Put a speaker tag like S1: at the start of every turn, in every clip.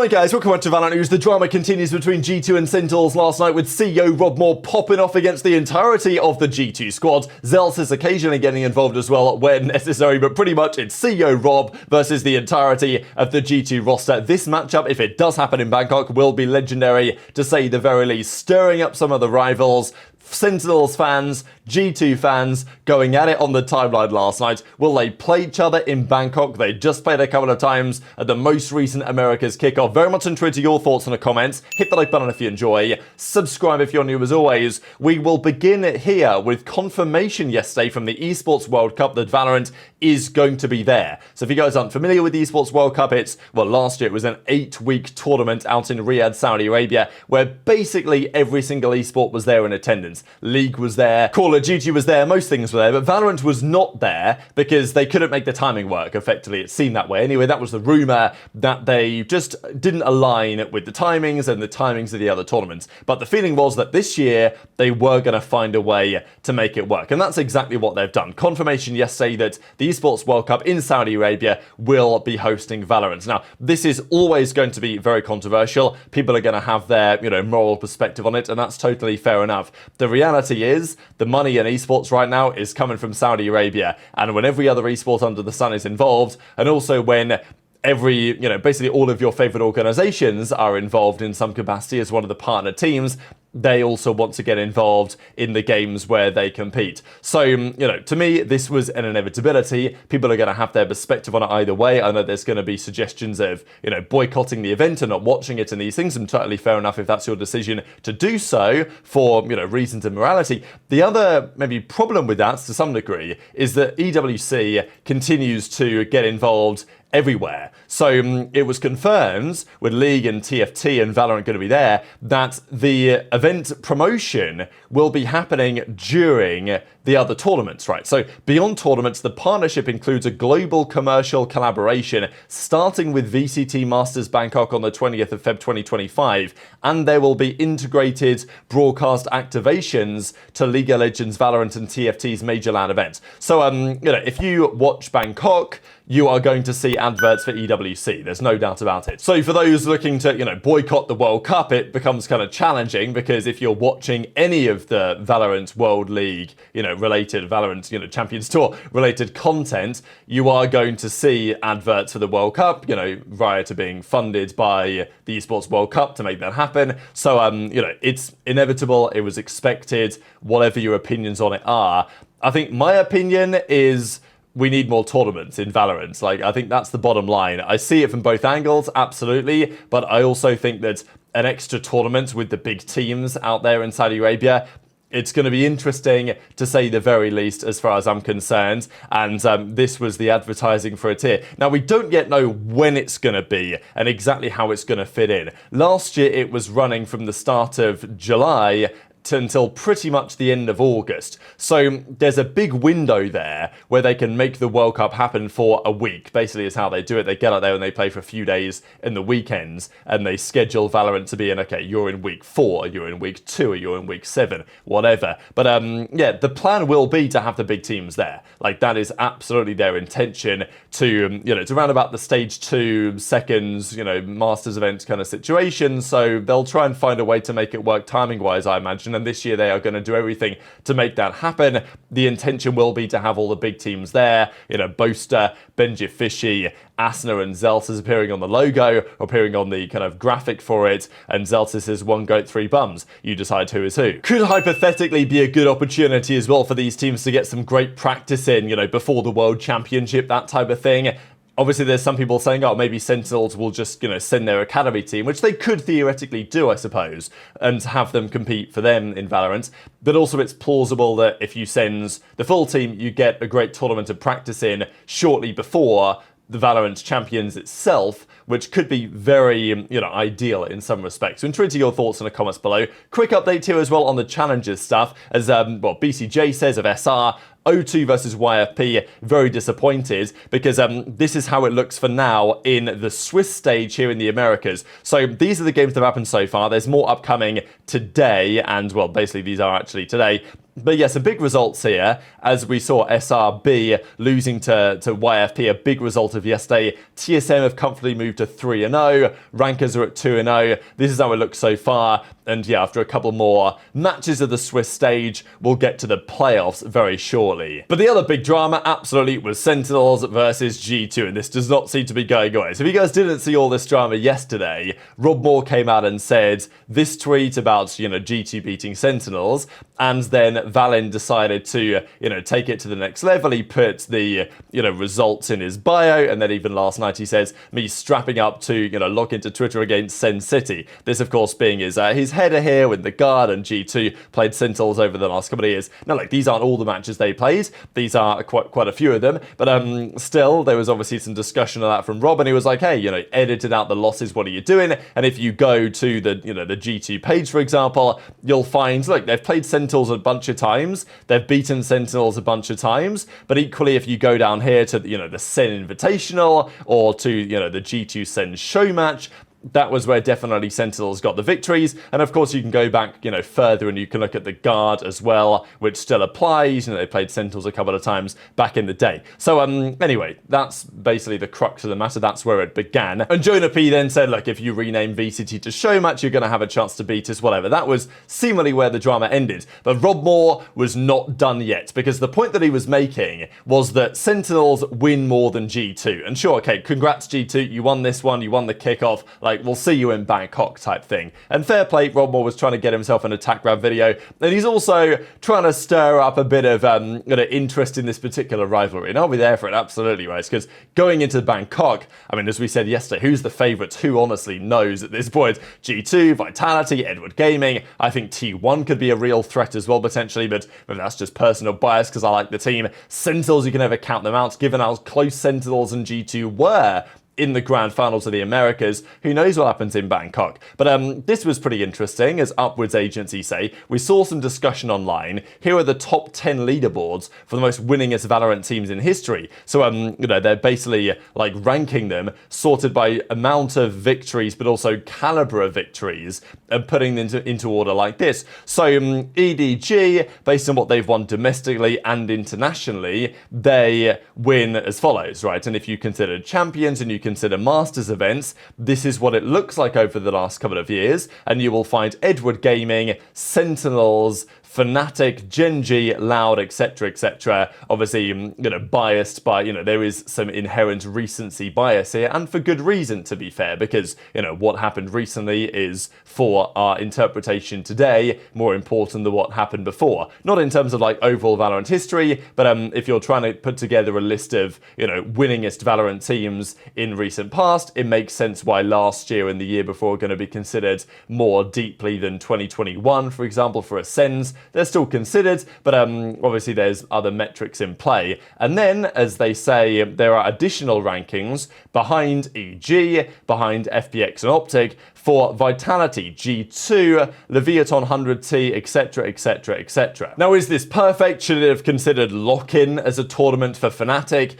S1: Hi guys, welcome back to VALORANT News. The drama continues between G2 and Sentinels last night, with CEO Rob Moore popping off against the entirety of the G2 squad. Zels is occasionally getting involved as well when necessary, but pretty much it's CEO Rob versus the entirety of the G2 roster. This matchup, if it does happen in Bangkok, will be legendary, to say the very least, stirring up some of the rivals. Sentinels fans, G2 fans going at it on the timeline last night. Will they play each other in Bangkok? They just played a couple of times at the most recent America's kickoff. Very much intrigued to your thoughts in the comments. Hit the like button if you enjoy. Subscribe if you're new as always. We will begin here with confirmation yesterday from the Esports World Cup that VALORANT is going to be there. So if you guys aren't familiar with the Esports World Cup, last year it was an 8-week tournament out in Riyadh, Saudi Arabia, where basically every single esport was there in attendance. League was there, Call of Duty was there, most things were there, but VALORANT was not there because they couldn't make the timing work. Effectively, it seemed that way. Anyway, that was the rumour, that they just didn't align with the timings and the timings of the other tournaments. But the feeling was that this year they were going to find a way to make it work, and that's exactly what they've done. Confirmation yesterday that the Esports World Cup in Saudi Arabia will be hosting VALORANT. Now, this is always going to be very controversial. People are going to have their, moral perspective on it, and that's totally fair enough. The reality is, the money in esports right now is coming from Saudi Arabia, and when every other esport under the sun is involved, and also when basically all of your favorite organizations are involved in some capacity as one of the partner teams, they also want to get involved in the games where they compete. So, to me, this was an inevitability. People are going to have their perspective on it either way. I know there's going to be suggestions of, boycotting the event and not watching it and these things, and totally fair enough if that's your decision to do so for, reasons of morality. The other maybe problem with that, to some degree, is that EWC continues to get involved everywhere. So it was confirmed with League and TFT and VALORANT going to be there that the event promotion will be happening during the other tournaments, right? So beyond tournaments, the partnership includes a global commercial collaboration starting with VCT Masters Bangkok on the 20th of Feb 2025, and there will be integrated broadcast activations to League of Legends, VALORANT and TFT's major LAN events. So, if you watch Bangkok, you are going to see adverts for EWC. There's no doubt about it. So for those looking to, boycott the World Cup, it becomes kind of challenging, because if you're watching any of the VALORANT World League, related VALORANT, Champions Tour related content, you are going to see adverts for the World Cup, Riot are being funded by the Esports World Cup to make that happen. So, it's inevitable. It was expected, whatever your opinions on it are. I think my opinion is, we need more tournaments in VALORANT. I think that's the bottom line. I see it from both angles, absolutely, but I also think that an extra tournament with the big teams out there in Saudi Arabia, it's going to be interesting, to say the very least, as far as I'm concerned, and this was the advertising for it here. Now, we don't yet know when it's going to be and exactly how it's going to fit in. Last year, it was running from the start of July until pretty much the end of August. So there's a big window there where they can make the World Cup happen for a week, basically is how they do it. They get out there and they play for a few days in the weekends, and they schedule VALORANT to be in, okay, you're in week 4, you're in week 2, you're in week 7, whatever. But the plan will be to have the big teams there. That is absolutely their intention, to, to round about the stage 2, seconds, Masters event kind of situation. So they'll try and find a way to make it work timing-wise, I imagine. And this year they are going to do everything to make that happen. The intention will be to have all the big teams there. Boaster, Benji Fishy, Asna and Zeltis appearing on the logo, appearing on the kind of graphic for it, and Zeltis is one goat, 3 bums. You decide who is who. Could hypothetically be a good opportunity as well for these teams to get some great practice in, before the World Championship, that type of thing. Obviously, there's some people saying, oh, maybe Sentinels will just, send their academy team, which they could theoretically do, I suppose, and have them compete for them in VALORANT. But also, it's plausible that if you send the full team, you get a great tournament to practice in shortly before the VALORANT Champions itself, which could be very, ideal in some respects. So intrigued to your thoughts in the comments below. Quick update here as well on the challenges stuff, as, BCJ says of SR, O2 versus YFP, very disappointed, because this is how it looks for now in the Swiss stage here in the Americas. So these are the games that have happened so far. There's more upcoming today, and, basically these are actually today. But yeah, some big results here, as we saw SRB losing to YFP, a big result of yesterday. TSM have comfortably moved to 3-0, Rankers are at 2-0. This is how it looks so far, and yeah, after a couple more matches of the Swiss stage, we'll get to the playoffs very shortly. But the other big drama, absolutely, was Sentinels versus G2, and this does not seem to be going away. So if you guys didn't see all this drama yesterday, Rob Moore came out and said this tweet about, G2 beating Sentinels, and then Valin decided to, take it to the next level. He put the, results in his bio, and then even last night he says, me strapping up to, log into Twitter against Sen City. This, of course, being his header here with the guard, and G2 played Sentinels over the last couple of years. Now, these aren't all the matches they played. These are quite a few of them, but still, there was obviously some discussion of that from Rob, and he was like, hey, edited out the losses, what are you doing? And if you go to the, the G2 page, for example, you'll find, look, they've played Sentinels a bunch of times, they've beaten Sentinels a bunch of times, but equally, if you go down here to, the SEN Invitational, or to, the G2 SEN show match, that was where definitely Sentinels got the victories. And of course, you can go back, further and you can look at the guard as well, which still applies. They played Sentinels a couple of times back in the day. So anyway, that's basically the crux of the matter. That's where it began. And Jonah P then said, look, if you rename VCT to show match, you're going to have a chance to beat us, whatever. That was seemingly where the drama ended. But Rob Moore was not done yet, because the point that he was making was that Sentinels win more than G2. And sure, okay, congrats G2, you won this one, you won the kickoff. We'll see you in Bangkok type thing. And fair play, Rob Moore was trying to get himself an TacticalRab video, and he's also trying to stir up a bit of interest in this particular rivalry. And I'll be there for it, absolutely, right? Because going into Bangkok, as we said yesterday, who's the favourites? Who honestly knows at this point? G2, Vitality, Edward Gaming. I think T1 could be a real threat as well, potentially, but that's just personal bias because I like the team. Sentinels, you can never count them out, given how close Sentinels and G2 were in the grand finals of the Americas. Who knows what happens in Bangkok? But this was pretty interesting, as Upwards agency say. We saw some discussion online. Here are the top 10 leaderboards for the most winningest Valorant teams in history. So, they're basically ranking them, sorted by amount of victories, but also caliber of victories, and putting them into order like this. So, EDG, based on what they've won domestically and internationally, they win as follows, right? And if you consider champions and you consider Masters events, this is what it looks like over the last couple of years, and you will find Edward Gaming, Sentinels, Fnatic, Gen.G, Loud, etc. Obviously, biased by, there is some inherent recency bias here, and for good reason, to be fair, because, what happened recently is, for our interpretation today, more important than what happened before. Not in terms of, overall Valorant history, but if you're trying to put together a list of, winningest Valorant teams in recent past, it makes sense why last year and the year before are going to be considered more deeply than 2021, for example, for Ascends. They're still considered, but obviously there's other metrics in play. And then, as they say, there are additional rankings behind EG, behind FPX and Optic, for Vitality, G2, Leviathan 100T, etc. Now, is this perfect? Should it have considered lock-in as a tournament for Fnatic?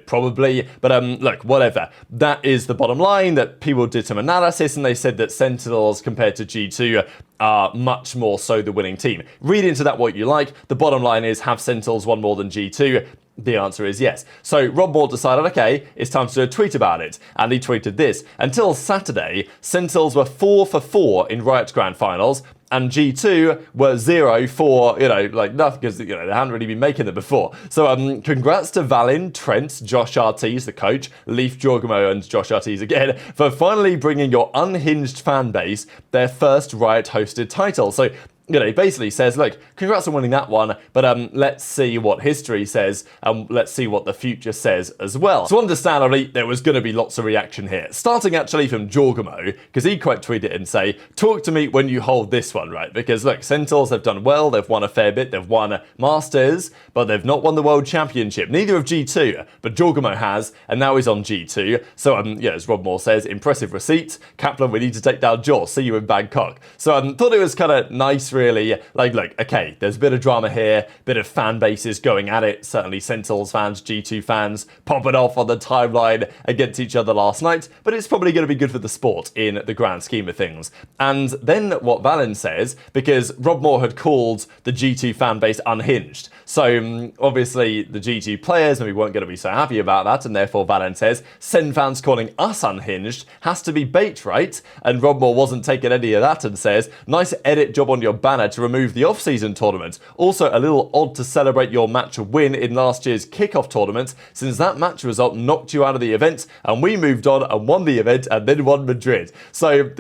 S1: Probably. But look, whatever. That is the bottom line, that people did some analysis, and they said that Sentinels compared to G2 are much more so the winning team. Read into that what you like. The bottom line is, have Sentinels won more than G2? The answer is yes. So Rob Moore decided, okay, it's time to do a tweet about it. And he tweeted this: until Saturday, Sentinels were 4 for 4 in Riot's Grand Finals, and G2 were 0 for, nothing, because, they hadn't really been making them before. So, congrats to Valin, Trent, Josh RT's the coach, Leaf Jorgamo and Josh RT's again, for finally bringing your unhinged fan base their first Riot-hosted title. So, he basically says, look, congrats on winning that one, but let's see what history says, and let's see what the future says as well. So understandably, there was going to be lots of reaction here, starting actually from Jorgamo, because he quite tweeted and say, talk to me when you hold this one, right? Because look, Sentinels have done well, they've won a fair bit, they've won Masters, but they've not won the World Championship. Neither of G2, but Jorgamo has, and now he's on G2. So, as Rob Moore says, impressive receipts. Kaplan, we need to take down Jaw. See you in Bangkok. So, thought it was kind of nice nice, really. Like, look, okay, there's a bit of drama here, bit of fan bases going at it. Certainly Sentinels fans, G2 fans popping off on the timeline against each other last night, but it's probably going to be good for the sport in the grand scheme of things. And then what Valen says, because Rob Moore had called the G2 fan base unhinged. So obviously the G2 players maybe weren't going to be so happy about that, and therefore Valen says, SEN fans calling us unhinged has to be bait, right? And Rob Moore wasn't taking any of that and says, nice edit job on your banner to remove the off-season tournament. Also a little odd to celebrate your match win in last year's kickoff tournament, since that match result knocked you out of the event, and we moved on and won the event and then won Madrid. So,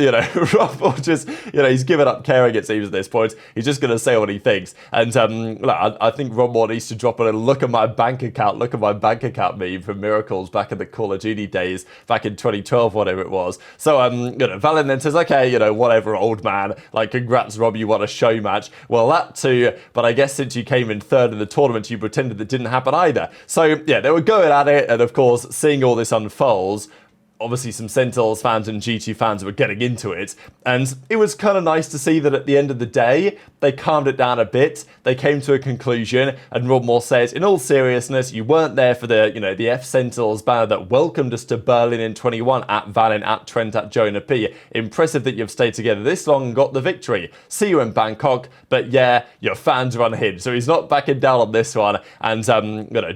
S1: Rob Moore just, he's given up caring, it seems, at this point. He's just going to say what he thinks. And I think Rob Moore needs to drop a look at my bank account meme from Miracles back in the Call of Duty days, back in 2012, whatever it was. So, Valen then says, okay, whatever, old man, like, congrats, Rob, you won a show match. Well, that too, but I guess since you came in third in the tournament, you pretended that didn't happen either. So, yeah, they were going at it, and of course, seeing all this unfolds, obviously some Sentinels fans and G2 fans were getting into it, and it was kind of nice to see that at the end of the day, they calmed it down a bit, they came to a conclusion, and Rob Moore says, in all seriousness, you weren't there for the, the F Sentinels banner that welcomed us to Berlin in 21 at Valen, at Trent, at Jonah P. Impressive that you've stayed together this long and got the victory. See you in Bangkok, but yeah, your fans are unhinged. So he's not backing down on this one, and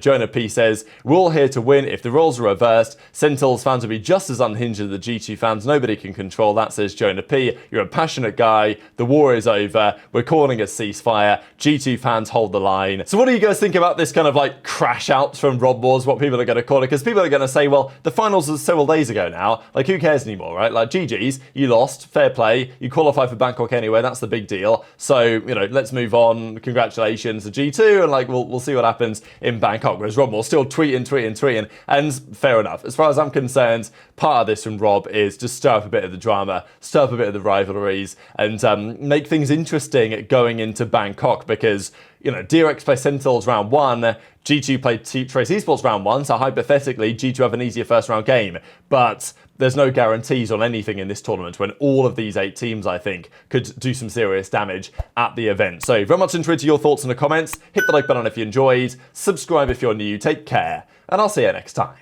S1: Jonah P says, we're all here to win. If the roles are reversed, Sentinels fans will be just as unhinged as the G2 fans. Nobody can control that, says Jonah P. You're a passionate guy. The war is over. We're calling a ceasefire. G2 fans hold the line. So what do you guys think about this kind of like crash out from Rob Moore's, what people are going to call it? Because people are going to say, well, the finals was several days ago now. Like, who cares anymore, right? Like, GG's, you lost, fair play. You qualify for Bangkok anyway. That's the big deal. So, let's move on. Congratulations to G2, and like, we'll see what happens in Bangkok. Whereas Rob Moore's still tweeting. And fair enough. As far as I'm concerned, part of this from Rob is just stir up a bit of the drama, stir up a bit of the rivalries, and make things interesting going into Bangkok, because, DRX play Sentinels round 1, G2 play Trace Esports round 1, so hypothetically G2 have an easier first round game, but there's no guarantees on anything in this tournament when all of these 8 teams, I think, could do some serious damage at the event. So very much interested in your thoughts in the comments. Hit the like button if you enjoyed, subscribe if you're new, take care, and I'll see you next time.